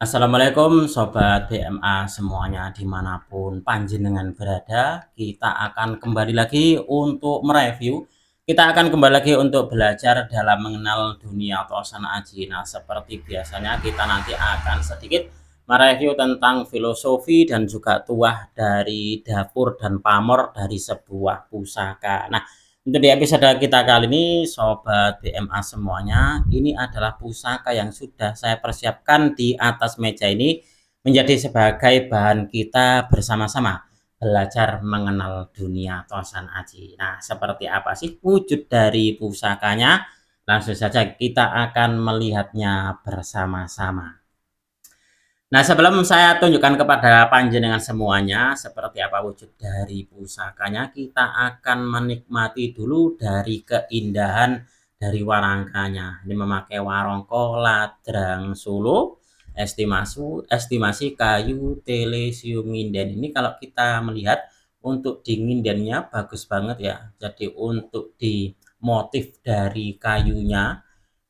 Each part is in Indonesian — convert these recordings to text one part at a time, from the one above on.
Assalamualaikum Sobat BMA semuanya dimanapun panjenengan berada. Kita akan kembali lagi untuk mereview. Kita akan kembali lagi untuk belajar dalam mengenal dunia Tosan Aji. Nah, seperti biasanya kita nanti akan sedikit mereview tentang filosofi dan juga tuah dari dapur dan pamor dari sebuah pusaka. Nah, untuk di episode kita kali ini, Sobat BMA semuanya, ini adalah pusaka yang sudah saya persiapkan di atas meja ini menjadi sebagai bahan kita bersama-sama belajar mengenal dunia Tosan Aji. Nah, seperti apa sih wujud dari pusakanya? Langsung saja kita akan melihatnya bersama-sama. Nah, sebelum saya tunjukkan kepada panjenengan semuanya seperti apa wujud dari pusakanya, kita akan menikmati dulu dari keindahan dari warangkanya. Ini memakai warongko ladrang Solo, estimasi kayu telesium nginden. Ini kalau kita melihat untuk di ngindennya bagus banget ya. Jadi untuk di motif dari kayunya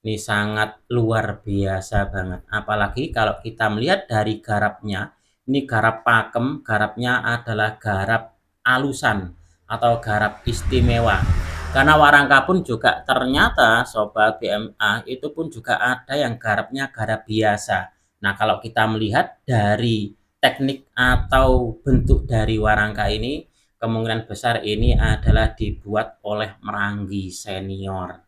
ini sangat luar biasa banget. Apalagi kalau kita melihat dari garapnya, ini garap pakem, garapnya adalah garap alusan atau garap istimewa. Karena warangka pun juga ternyata Sobat BMA itu pun juga ada yang garapnya garap biasa. Nah, kalau kita melihat dari teknik atau bentuk dari warangka ini, kemungkinan besar ini adalah dibuat oleh Meranggi senior.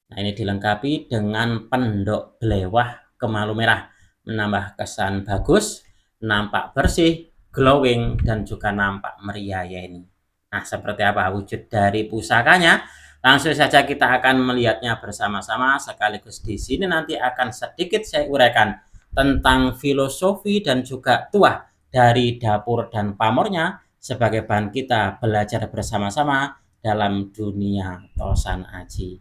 Nah, ini dilengkapi dengan pendok belewah kemalu merah, menambah kesan bagus, nampak bersih, glowing, dan juga nampak meriah ya ini. Nah, seperti apa wujud dari pusakanya? Langsung saja kita akan melihatnya bersama-sama, sekaligus di sini nanti akan sedikit saya uraikan tentang filosofi dan juga tuah dari dapur dan pamornya sebagai bahan kita belajar bersama-sama dalam dunia Tosan Aji.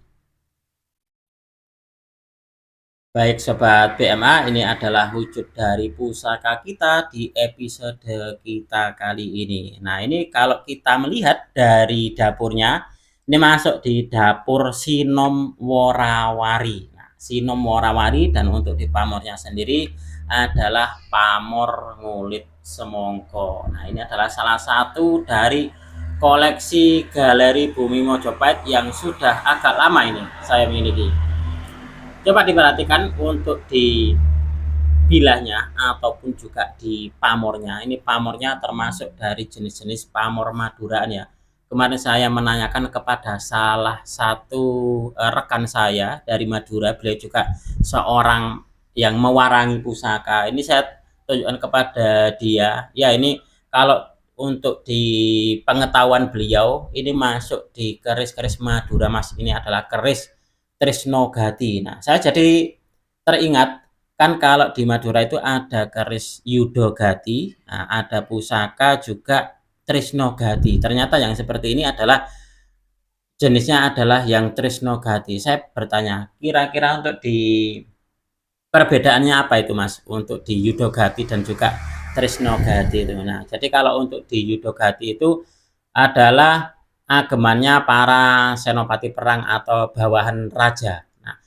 Baik Sobat BMA, ini adalah wujud dari pusaka kita di episode kita kali ini. Nah, ini kalau kita melihat dari dapurnya, ini masuk di dapur Sinom Worawari. Nah, Sinom Worawari dan untuk di pamornya sendiri adalah Pamor Ngulit Semongko. Nah, ini adalah salah satu dari koleksi Galeri Bumi Mojopahit yang sudah agak lama ini saya miliki. Coba diperhatikan untuk di bilahnya ataupun juga di pamornya. Ini pamornya termasuk dari jenis-jenis pamor Maduraan ya. Kemarin saya menanyakan kepada salah satu rekan saya dari Madura, beliau juga seorang yang mewarangi pusaka. Ini saya tunjukkan kepada dia. Ya, ini kalau untuk di pengetahuan beliau ini masuk di keris-keris Madura Mas. Ini adalah keris Trisnogati. Nah, saya jadi teringat kan kalau di Madura itu ada keris Yudogati, nah, ada pusaka juga Trisnogati. Ternyata yang seperti ini adalah jenisnya adalah yang Trisnogati. Saya bertanya, kira-kira untuk di perbedaannya apa itu Mas? Untuk di Yudogati dan juga Trisnogati itu. Nah, jadi kalau untuk di Yudogati itu adalah agemannya para senopati perang atau bawahan raja. Nah,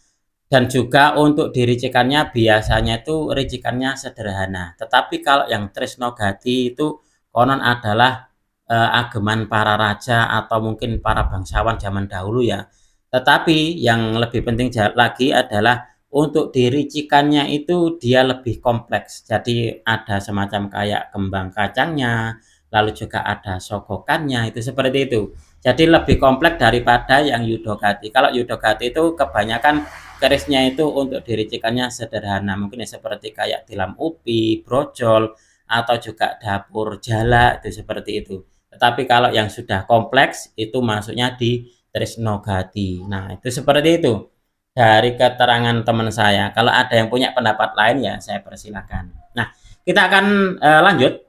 dan juga untuk diricikannya biasanya itu ricikannya sederhana. Tetapi kalau yang Trisnogati itu konon adalah ageman para raja atau mungkin para bangsawan zaman dahulu ya. Tetapi yang lebih penting lagi adalah untuk diricikannya itu dia lebih kompleks. Jadi ada semacam kayak kembang kacangnya, lalu juga ada sogokannya, itu seperti itu. Jadi lebih kompleks daripada yang Yudogati. Kalau Yudogati itu kebanyakan kerisnya itu untuk diricikannya sederhana, mungkin ya seperti kayak tilam upi, brojol, atau juga dapur jala, itu seperti itu. Tetapi kalau yang sudah kompleks itu masuknya di Trisnogati. Nah, itu seperti itu dari keterangan teman saya. Kalau ada yang punya pendapat lain ya saya persilahkan. Nah, kita akan lanjut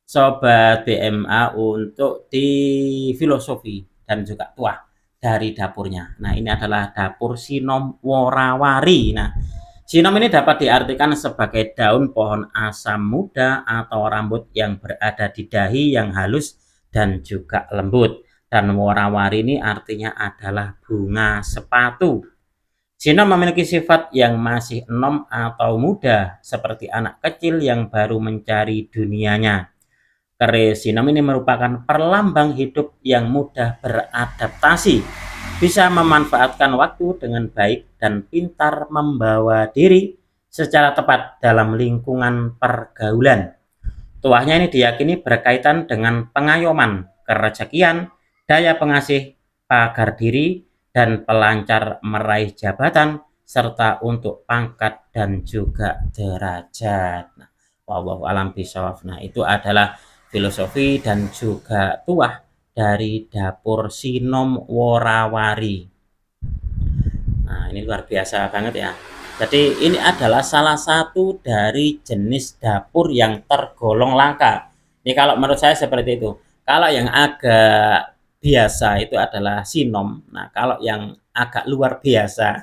Sobat BMA untuk di filosofi dan juga tuah dari dapurnya. Nah, ini adalah dapur Sinom Worawari. Nah, Sinom ini dapat diartikan sebagai daun pohon asam muda atau rambut yang berada di dahi yang halus dan juga lembut. Dan Worawari ini artinya adalah bunga sepatu. Sinom memiliki sifat yang masih enom atau muda, seperti anak kecil yang baru mencari dunianya. Keris sinom ini merupakan perlambang hidup yang mudah beradaptasi, bisa memanfaatkan waktu dengan baik dan pintar membawa diri secara tepat dalam lingkungan pergaulan. Tuahnya ini diyakini berkaitan dengan pengayoman, kerezekian, daya pengasih, pagar diri, dan pelancar meraih jabatan, serta untuk pangkat dan juga derajat. Nah, wallahu alam bishawab. Nah, itu adalah filosofi dan juga tuah dari dapur Sinom Worawari. Nah, ini luar biasa banget ya. Jadi ini adalah salah satu dari jenis dapur yang tergolong langka. Ini kalau menurut saya seperti itu. Kalau yang agak biasa itu adalah sinom. Nah, kalau yang agak luar biasa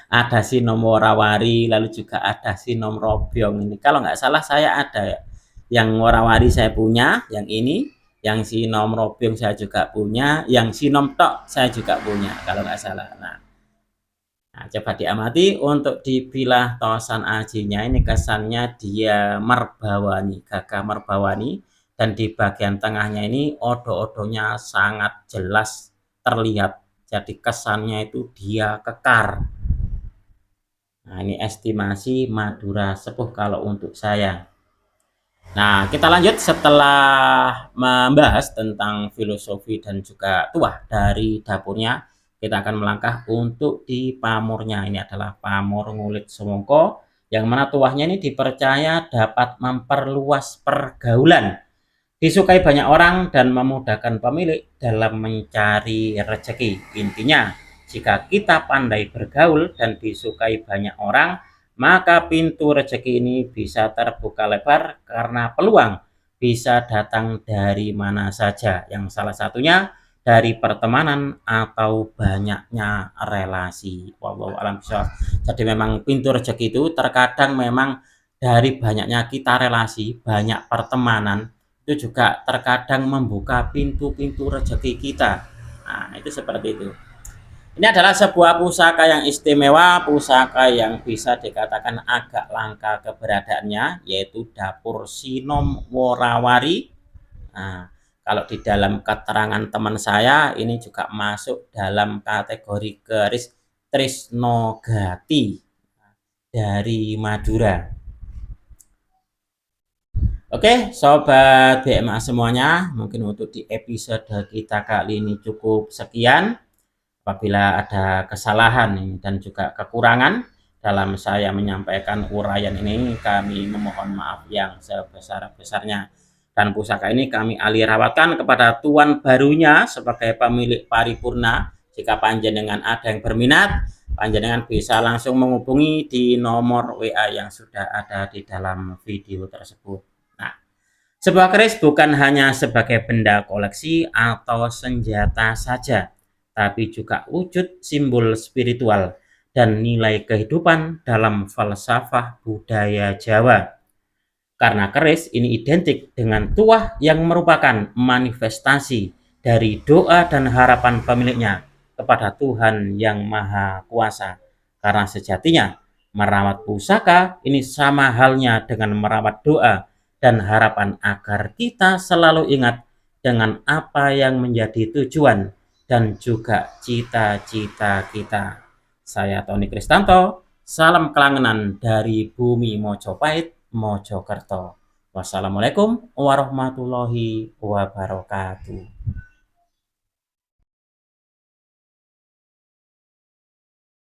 ada sinom worawari, lalu juga ada sinom robyong ini. Kalau nggak salah saya ada ya. Yang worawari saya punya, yang ini, yang sinom robyong saya juga punya, yang sinom tok saya juga punya kalau nggak salah. Nah, coba diamati untuk dipilah tosan ajinya ini kesannya dia merbawani, gagah merbawani, dan di bagian tengahnya ini odo-odonya sangat jelas terlihat. Jadi kesannya itu dia kekar. Nah, ini estimasi Madura Sepuh kalau untuk saya. Nah, kita lanjut setelah membahas tentang filosofi dan juga tuah dari dapurnya. Kita akan melangkah untuk di pamornya. Ini adalah pamor Ngulit Semongko, yang mana tuahnya ini dipercaya dapat memperluas pergaulan, disukai banyak orang, dan memudahkan pemilik dalam mencari rezeki. Intinya, jika kita pandai bergaul dan disukai banyak orang, maka pintu rezeki ini bisa terbuka lebar karena peluang bisa datang dari mana saja, yang salah satunya dari pertemanan atau banyaknya relasi. Wallahu a'lam bishawab. Jadi memang pintu rezeki itu terkadang memang dari banyaknya kita relasi, banyak pertemanan, itu juga terkadang membuka pintu-pintu rezeki kita. Nah, itu seperti itu. Ini adalah sebuah pusaka yang istimewa, pusaka yang bisa dikatakan agak langka keberadaannya, yaitu dapur Sinom Worawari. Nah, kalau di dalam keterangan teman saya, ini juga masuk dalam kategori keris Trisnogati dari Madura. Oke, sobat BMA semuanya, mungkin untuk di episode kita kali ini cukup sekian. Apabila ada kesalahan dan juga kekurangan dalam saya menyampaikan uraian ini, kami memohon maaf yang sebesar-besarnya. Dan pusaka ini kami alih rawatkan kepada tuan barunya sebagai pemilik paripurna. Jika panjenengan ada yang berminat, panjenengan bisa langsung menghubungi di nomor WA yang sudah ada di dalam video tersebut. Sebuah keris bukan hanya sebagai benda koleksi atau senjata saja, tapi juga wujud simbol spiritual dan nilai kehidupan dalam falsafah budaya Jawa. Karena keris ini identik dengan tuah yang merupakan manifestasi dari doa dan harapan pemiliknya kepada Tuhan yang Maha Kuasa. Karena sejatinya merawat pusaka ini sama halnya dengan merawat doa dan harapan agar kita selalu ingat dengan apa yang menjadi tujuan dan juga cita-cita kita. Saya Tony Kristanto, salam kelangenan dari bumi Mojopahit, Mojokerto. Wassalamualaikum warahmatullahi wabarakatuh.